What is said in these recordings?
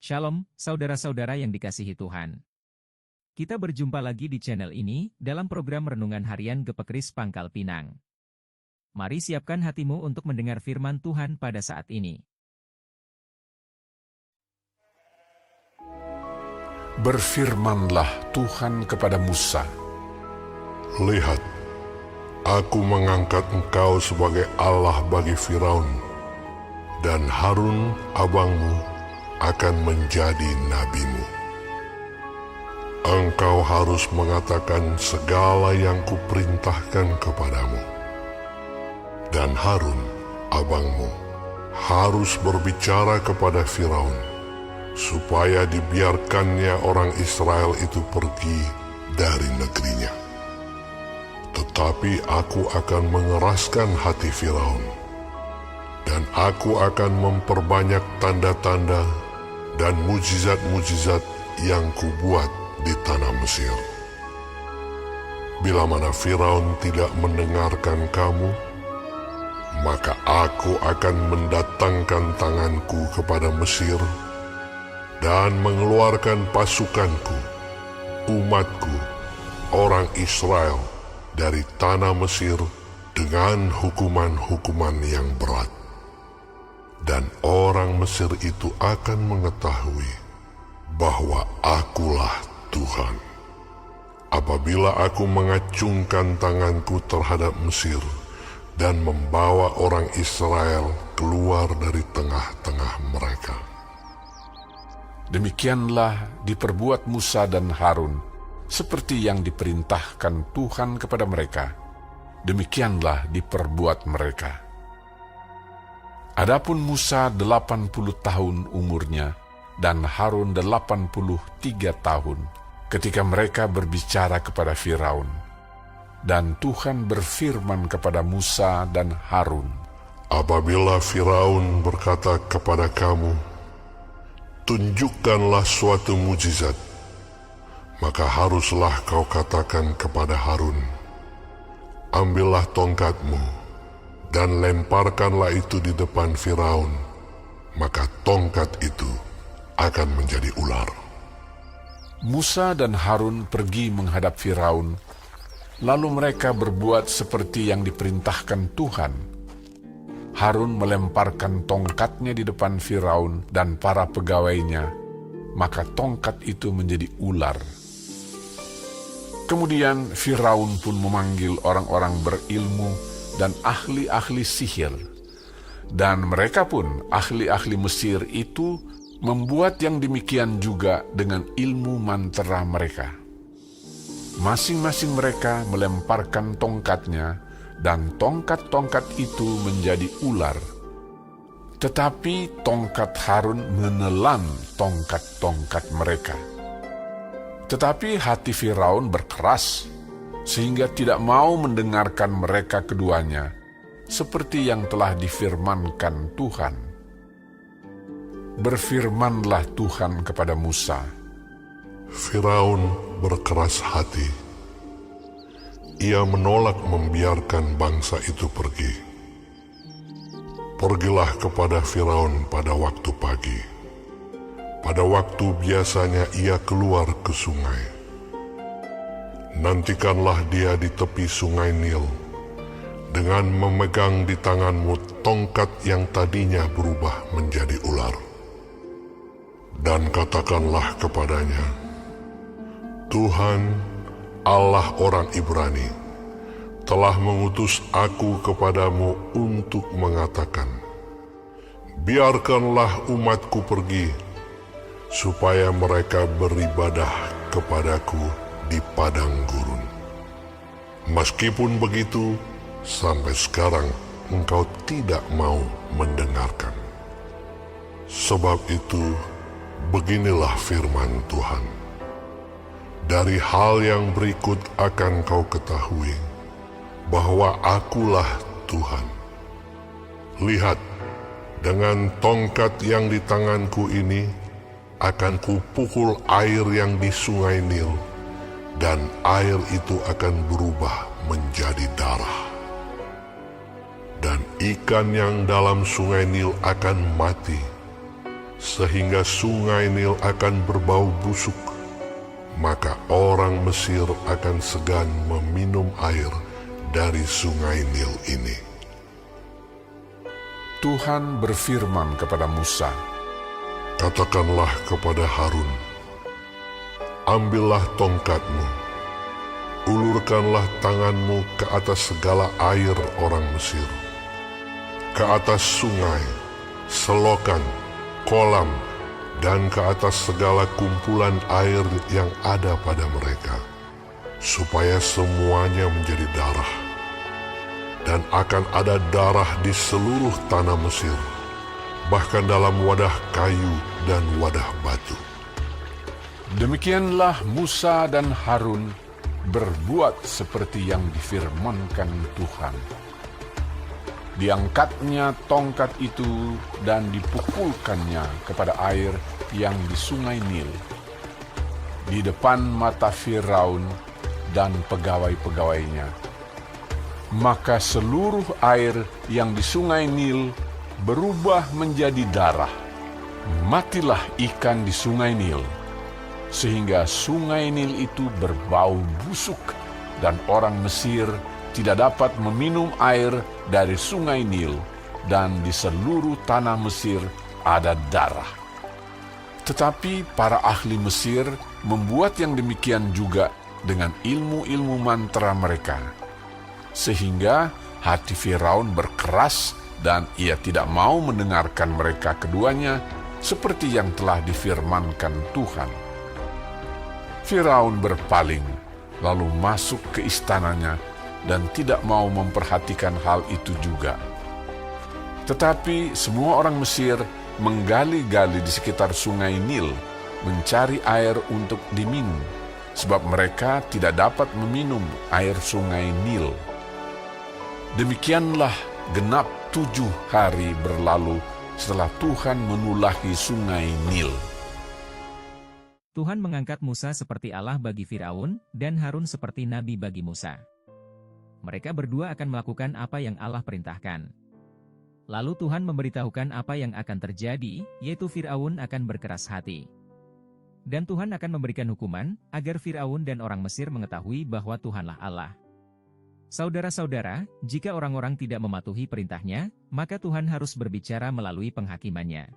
Shalom, saudara-saudara yang dikasihi Tuhan. Kita berjumpa lagi di channel ini, dalam program Renungan Harian Gepekris Pangkal Pinang. Mari siapkan hatimu untuk mendengar firman Tuhan pada saat ini. Berfirmanlah Tuhan kepada Musa, "Lihat, aku mengangkat engkau sebagai Allah bagi Firaun, dan Harun abangmu akan menjadi nabimu. Engkau harus mengatakan segala yang kuperintahkan kepadamu, dan Harun abangmu harus berbicara kepada Firaun, supaya dibiarkannya orang Israel itu pergi dari negerinya. Tetapi aku akan mengeraskan hati Firaun, dan aku akan memperbanyak tanda-tanda dan mujizat-mujizat yang kubuat di tanah Mesir. Bila mana Firaun tidak mendengarkan kamu, maka aku akan mendatangkan tanganku kepada Mesir dan mengeluarkan pasukanku, umatku, orang Israel dari tanah Mesir dengan hukuman-hukuman yang berat. Dan orang Mesir itu akan mengetahui bahwa akulah Tuhan, apabila aku mengacungkan tanganku terhadap Mesir dan membawa orang Israel keluar dari tengah-tengah mereka." demikianlah diperbuat Musa dan Harun, seperti yang diperintahkan Tuhan kepada mereka. Demikianlah diperbuat mereka. Adapun Musa 80 tahun umurnya, dan Harun 83 tahun, ketika mereka berbicara kepada Firaun. Dan Tuhan berfirman kepada Musa dan Harun, "Apabila Firaun berkata kepada kamu, 'Tunjukkanlah suatu mujizat,' maka haruslah kau katakan kepada Harun, 'Ambillah tongkatmu dan lemparkanlah itu di depan Firaun, maka tongkat itu akan menjadi ular.'" Musa dan Harun pergi menghadap Firaun, lalu mereka berbuat seperti yang diperintahkan Tuhan. Harun melemparkan tongkatnya di depan Firaun dan para pegawainya, maka tongkat itu menjadi ular. Kemudian Firaun pun memanggil orang-orang berilmu dan ahli-ahli sihir, dan mereka pun, ahli-ahli Mesir itu, membuat yang demikian juga dengan ilmu mantera mereka. Masing-masing mereka melemparkan tongkatnya, dan tongkat-tongkat itu menjadi ular. Tetapi tongkat Harun menelan tongkat-tongkat mereka. Tetapi hati Firaun berkeras, sehingga tidak mau mendengarkan mereka keduanya, seperti yang telah difirmankan Tuhan. Berfirmanlah Tuhan kepada Musa, Firaun berkeras hati. Ia menolak membiarkan bangsa itu pergi. Pergilah kepada Firaun pada waktu pagi. Pada waktu biasanya ia keluar ke sungai. Nantikanlah dia di tepi sungai Nil, dengan memegang di tanganmu tongkat yang tadinya berubah menjadi ular. Dan katakanlah kepadanya, Tuhan, Allah orang Ibrani, telah mengutus aku kepadamu untuk mengatakan, biarkanlah umatku pergi, supaya mereka beribadah kepadaku di padang gurun. Meskipun begitu, sampai sekarang engkau tidak mau mendengarkan. Sebab itu, beginilah firman Tuhan. Dari hal yang berikut akan kau ketahui bahwa akulah Tuhan. Lihat, dengan tongkat yang di tanganku ini akan kupukul air yang di sungai Nil, dan air itu akan berubah menjadi darah. Dan ikan yang dalam sungai Nil akan mati, sehingga sungai Nil akan berbau busuk, maka orang Mesir akan segan meminum air dari sungai Nil ini. Tuhan berfirman kepada Musa, Katakanlah kepada Harun, ambillah tongkatmu, ulurkanlah tanganmu ke atas segala air orang Mesir, ke atas sungai, selokan, kolam, dan ke atas segala kumpulan air yang ada pada mereka, supaya semuanya menjadi darah. Dan akan ada darah di seluruh tanah Mesir, bahkan dalam wadah kayu dan wadah batu. demikianlah Musa dan Harun berbuat seperti yang difirmankan Tuhan. Diangkatnya tongkat itu dan dipukulkannya kepada air yang di sungai Nil, di depan mata Firaun dan pegawai-pegawainya. Maka seluruh air yang di sungai Nil berubah menjadi darah. Matilah ikan di sungai Nil, sehingga sungai Nil itu berbau busuk, dan orang Mesir tidak dapat meminum air dari sungai Nil, dan di seluruh tanah Mesir ada darah. Tetapi para ahli Mesir membuat yang demikian juga dengan ilmu-ilmu mantra mereka, sehingga hati Firaun berkeras dan ia tidak mau mendengarkan mereka keduanya seperti yang telah difirmankan Tuhan. Firaun berpaling, lalu masuk ke istananya dan tidak mau memperhatikan hal itu juga. Tetapi semua orang Mesir menggali-gali di sekitar sungai Nil, mencari air untuk diminum, sebab mereka tidak dapat meminum air sungai Nil. Demikianlah genap 7 hari berlalu setelah Tuhan menulahi sungai Nil. Tuhan mengangkat Musa seperti Allah bagi Firaun, dan Harun seperti nabi bagi Musa. Mereka berdua akan melakukan apa yang Allah perintahkan. Lalu Tuhan memberitahukan apa yang akan terjadi, yaitu Firaun akan berkeras hati. Dan Tuhan akan memberikan hukuman, agar Firaun dan orang Mesir mengetahui bahwa Tuhanlah Allah. Saudara-saudara, jika orang-orang tidak mematuhi perintahnya, maka Tuhan harus berbicara melalui penghakimannya.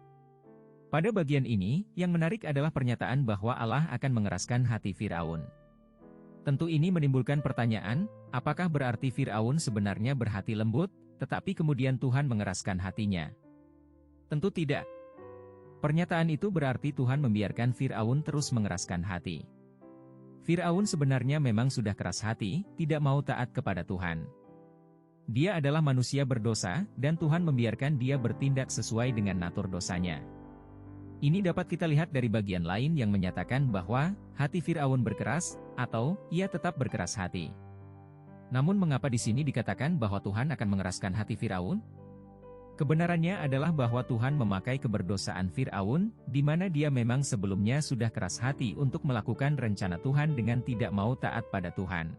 Pada bagian ini, yang menarik adalah pernyataan bahwa Allah akan mengeraskan hati Firaun. Tentu ini menimbulkan pertanyaan, apakah berarti Firaun sebenarnya berhati lembut, tetapi kemudian Tuhan mengeraskan hatinya? Tentu tidak. Pernyataan itu berarti Tuhan membiarkan Firaun terus mengeraskan hati. Firaun sebenarnya memang sudah keras hati, tidak mau taat kepada Tuhan. Dia adalah manusia berdosa, dan Tuhan membiarkan dia bertindak sesuai dengan natur dosanya. Ini dapat kita lihat dari bagian lain yang menyatakan bahwa hati Firaun berkeras, atau ia tetap berkeras hati. Namun mengapa di sini dikatakan bahwa Tuhan akan mengeraskan hati Firaun? Kebenarannya adalah bahwa Tuhan memakai keberdosaan Firaun, di mana dia memang sebelumnya sudah keras hati untuk melakukan rencana Tuhan dengan tidak mau taat pada Tuhan.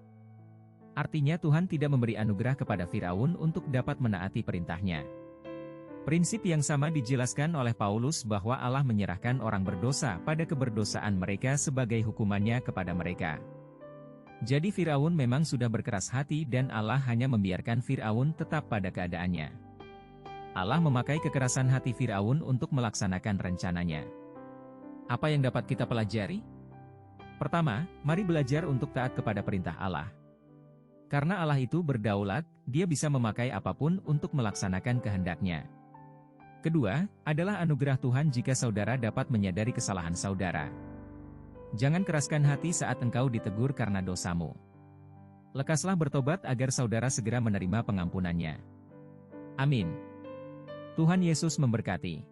Artinya Tuhan tidak memberi anugerah kepada Firaun untuk dapat menaati perintahnya. Prinsip yang sama dijelaskan oleh Paulus bahwa Allah menyerahkan orang berdosa pada keberdosaan mereka sebagai hukumannya kepada mereka. Jadi Firaun memang sudah berkeras hati dan Allah hanya membiarkan Firaun tetap pada keadaannya. Allah memakai kekerasan hati Firaun untuk melaksanakan rencananya. Apa yang dapat kita pelajari? Pertama, mari belajar untuk taat kepada perintah Allah. Karena Allah itu berdaulat, Dia bisa memakai apapun untuk melaksanakan kehendak-Nya. Kedua, adalah anugerah Tuhan jika saudara dapat menyadari kesalahan saudara. Jangan keraskan hati saat engkau ditegur karena dosamu. Lekaslah bertobat agar saudara segera menerima pengampunannya. Amin. Tuhan Yesus memberkati.